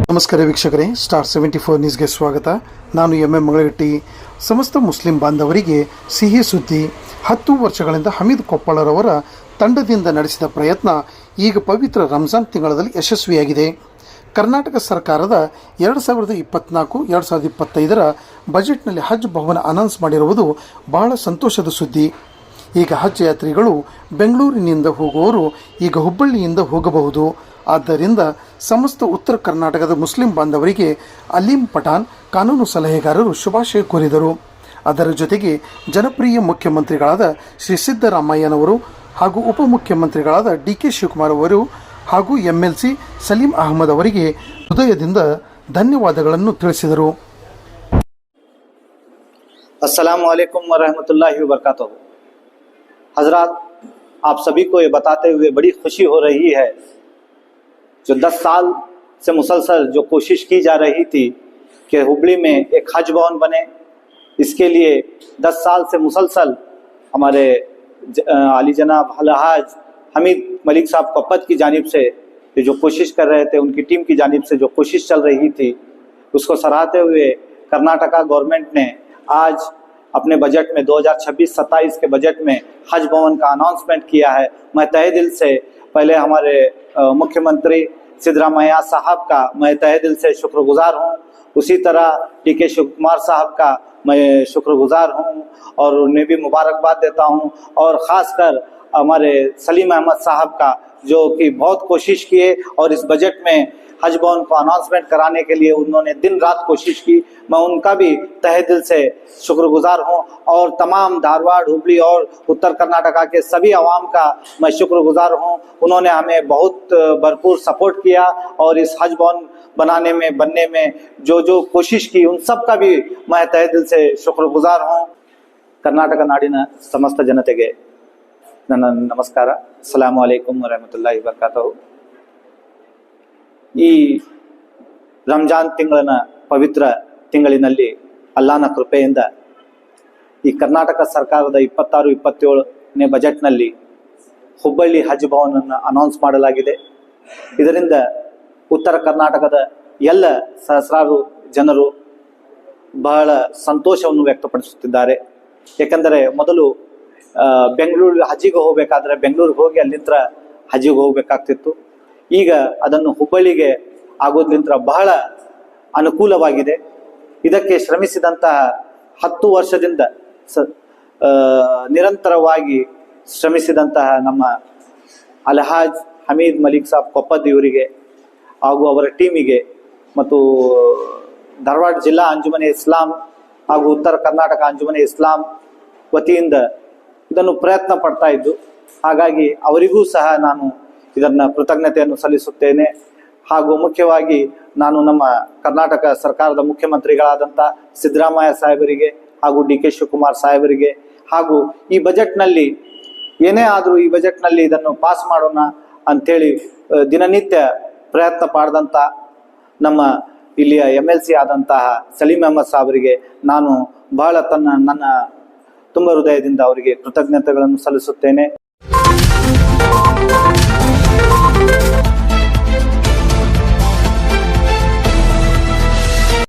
ನಮಸ್ಕಾರ ವೀಕ್ಷಕರೇ, ಸ್ಟಾರ್ 74 ನ್ಯೂಸ್ಗೆ ಸ್ವಾಗತ. ನಾನು ಎಂ ಮಂಗಳಗಟ್ಟಿ. ಸಮಸ್ತ ಮುಸ್ಲಿಂ ಬಾಂಧವರಿಗೆ ಸಿಹಿ ಸುದ್ದಿ. 10 ವರ್ಷಗಳಿಂದ ಹಮೀದ್ ಕೊಪ್ಪಳರವರ ತಂಡದಿಂದ ನಡೆಸಿದ ಪ್ರಯತ್ನ ಈಗ ಪವಿತ್ರ ರಂಜಾನ್ ತಿಂಗಳಲ್ಲಿ ಯಶಸ್ವಿಯಾಗಿದೆ. ಕರ್ನಾಟಕ ಸರ್ಕಾರದ 2024-2025ರ ಬಜೆಟ್ನಲ್ಲಿ ಹಜ್ ಭವನ ಅನೌನ್ಸ್ ಮಾಡಿರುವುದು ಬಹಳ ಸಂತೋಷದ ಸುದ್ದಿ. ಈಗ ಹಜ್ ಯಾತ್ರಿಗಳು ಬೆಂಗಳೂರಿನಿಂದ ಹೋಗುವವರು ಈಗ ಹುಬ್ಬಳ್ಳಿಯಿಂದ ಹೋಗಬಹುದು. ಆದ್ದರಿಂದ ಸಮಸ್ತ ಉತ್ತರ ಕರ್ನಾಟಕದ ಮುಸ್ಲಿಂ ಬಾಂಧವರಿಗೆ ಅಲೀಂ ಪಠಾಣ್ ಕಾನೂನು ಸಲಹೆಗಾರರು ಶುಭಾಶಯ ಕೋರಿದರು. ಅದರ ಜೊತೆಗೆ ಜನಪ್ರಿಯ ಮುಖ್ಯಮಂತ್ರಿಗಳಾದ ಶ್ರೀ ಸಿದ್ದರಾಮಯ್ಯನವರು ಹಾಗೂ ಉಪಮುಖ್ಯಮಂತ್ರಿಗಳಾದ DK ಶಿವಕುಮಾರ್ ಅವರು ಹಾಗೂ MLC ಸಲೀಂ ಅಹಮದ್ ಅವರಿಗೆ ಹೃದಯದಿಂದ ಧನ್ಯವಾದಗಳನ್ನು ತಿಳಿಸಿದರು. अस्सलाम वालेकुम वरहमतुल्लाहि वबरकातुहू। हजरात, आप सभी को ये बताते हुए बड़ी खुशी हो रही है, जो 10 साल से मुसलसल जो कोशिश की जा रही थी कि हुबली में एक हज भवन बने, इसके लिए 10 साल से मुसलसल हमारे आली जनाब अलहाज हमीद मलिक साहब कोप्पत की जानिब से ये जो कोशिश कर रहे थे, उनकी टीम की जानिब से जो कोशिश चल रही थी, उसको सराहते हुए कर्नाटका गवर्नमेंट ने आज अपने बजट में 2026-27 के बजट में हज भवन का अनाउंसमेंट किया है। मैं तहे दिल से पहले हमारे मुख्यमंत्री सिद्धरामैया साहब का मैं तहे दिल से शुक्रगुजार हूँ। उसी तरह DK शिवकुमार साहब का मैं शुक्रगुजार हूँ और उन्हें भी मुबारकबाद देता हूँ। और ख़ासकर हमारे सलीम अहमद साहब का, जो कि बहुत कोशिश किए और इस बजट में हज भवन को अनाउंसमेंट कराने के लिए उन्होंने दिन रात कोशिश की। मैं उनका भी तहे दिल से शुक्रगुजार हूँ और तमाम धारवाड़, हुबली और उत्तर कर्नाटका के सभी आवाम का मैं शुक्रगुजार हूँ। उन्होंने हमें बहुत भरपूर सपोर्ट किया और इस हज भवन बनने में जो कोशिश की, उन सब का भी मैं तहे दिल से शुक्रगुजार हूँ। कर्नाटक नाडिನ समस्त ಜನತೆಗೆ ನನ್ನ ನಮಸ್ಕಾರ. ಅಸ್ಸಲಾಮು ಅಲೈಕುಂ ವರಹಮತುಲ್ಲಾಹಿ ವಬರಕಾತುಹು. ಈ ರಂಜಾನ್ ತಿಂಗಳಿನ ಪವಿತ್ರ ತಿಂಗಳಿನಲ್ಲಿ ಅಲ್ಲಾಹನ ಕೃಪೆಯಿಂದ ಈ ಕರ್ನಾಟಕ ಸರ್ಕಾರದ 26-27ನೇ ಬಜೆಟ್ನಲ್ಲಿ ಹುಬ್ಬಳ್ಳಿ ಹಜ್ ಭವನನ್ನು ಅನೌನ್ಸ್ ಮಾಡಲಾಗಿದೆ. ಇದರಿಂದ ಉತ್ತರ ಕರ್ನಾಟಕದ ಎಲ್ಲ ಸಹಸ್ರಾರು ಜನರು ಬಹಳ ಸಂತೋಷವನ್ನು ವ್ಯಕ್ತಪಡಿಸುತ್ತಿದ್ದಾರೆ. ಏಕೆಂದರೆ ಮೊದಲು ಬೆಂಗಳೂರು ಹಜ್ಜಿಗೆ ಹೋಗಬೇಕಾದ್ರೆ ಬೆಂಗಳೂರಿಗೆ ಹೋಗಿ ಅಲ್ಲಿಂದ ಹಜ್ಜಿಗೆ ಹೋಗಬೇಕಾಗ್ತಿತ್ತು. ಈಗ ಅದನ್ನು ಹುಬ್ಬಳ್ಳಿಗೆ ಆಗೋದ್ರಿಂದ ಬಹಳ ಅನುಕೂಲವಾಗಿದೆ. ಇದಕ್ಕೆ ಶ್ರಮಿಸಿದಂತಹ 10 ವರ್ಷದಿಂದ ನಿರಂತರವಾಗಿ ಶ್ರಮಿಸಿದಂತಹ ನಮ್ಮ ಅಲ್ಹಾಜ್ ಹಮೀದ್ ಮಲಿಕ್ ಸಾಬ್ ಕೊಪ್ಪದ್ ಇವರಿಗೆ ಹಾಗೂ ಅವರ ಟೀಮಿಗೆ ಮತ್ತು ಧಾರವಾಡ ಜಿಲ್ಲಾ ಅಂಜುಮನೆ ಇಸ್ಲಾಂ ಹಾಗೂ ಉತ್ತರ ಕರ್ನಾಟಕ ಅಂಜುಮನೆ ಇಸ್ಲಾಂ ವತಿಯಿಂದ ಇದನ್ನು ಪ್ರಯತ್ನ ಪಡ್ತಾ ಇದ್ದು, ಹಾಗಾಗಿ ಅವರಿಗೂ ಸಹ ನಾನು ಇದನ್ನ ಕೃತಜ್ಞತೆಯನ್ನು ಸಲ್ಲಿಸುತ್ತೇನೆ. ಹಾಗೂ ಮುಖ್ಯವಾಗಿ ನಾನು ನಮ್ಮ ಕರ್ನಾಟಕ ಸರ್ಕಾರದ ಮುಖ್ಯಮಂತ್ರಿಗಳಾದಂಥ ಸಿದ್ದರಾಮಯ್ಯ ಸಾಹೇಬರಿಗೆ ಹಾಗೂ DK ಶಿವಕುಮಾರ್ ಸಾಹೇಬರಿಗೆ ಹಾಗೂ ಈ ಬಜೆಟ್ನಲ್ಲಿ ಏನೇ ಆದರೂ ಈ ಬಜೆಟ್ನಲ್ಲಿ ಇದನ್ನು ಪಾಸ್ ಮಾಡೋಣ ಅಂಥೇಳಿ ದಿನನಿತ್ಯ ಪ್ರಯತ್ನ ಪಡೆದಂಥ ನಮ್ಮ ಇಲ್ಲಿಯ MLC ಆದಂತಹ ಸಲೀಂ ಅಹಮದ್ ಸಾಹೇಬರಿಗೆ ನಾನು ಬಹಳ ನನ್ನ ತುಂಬ ಹೃದಯದಿಂದ ಅವರಿಗೆ ಕೃತಜ್ಞತೆಗಳನ್ನು ಸಲ್ಲಿಸುತ್ತೇನೆ.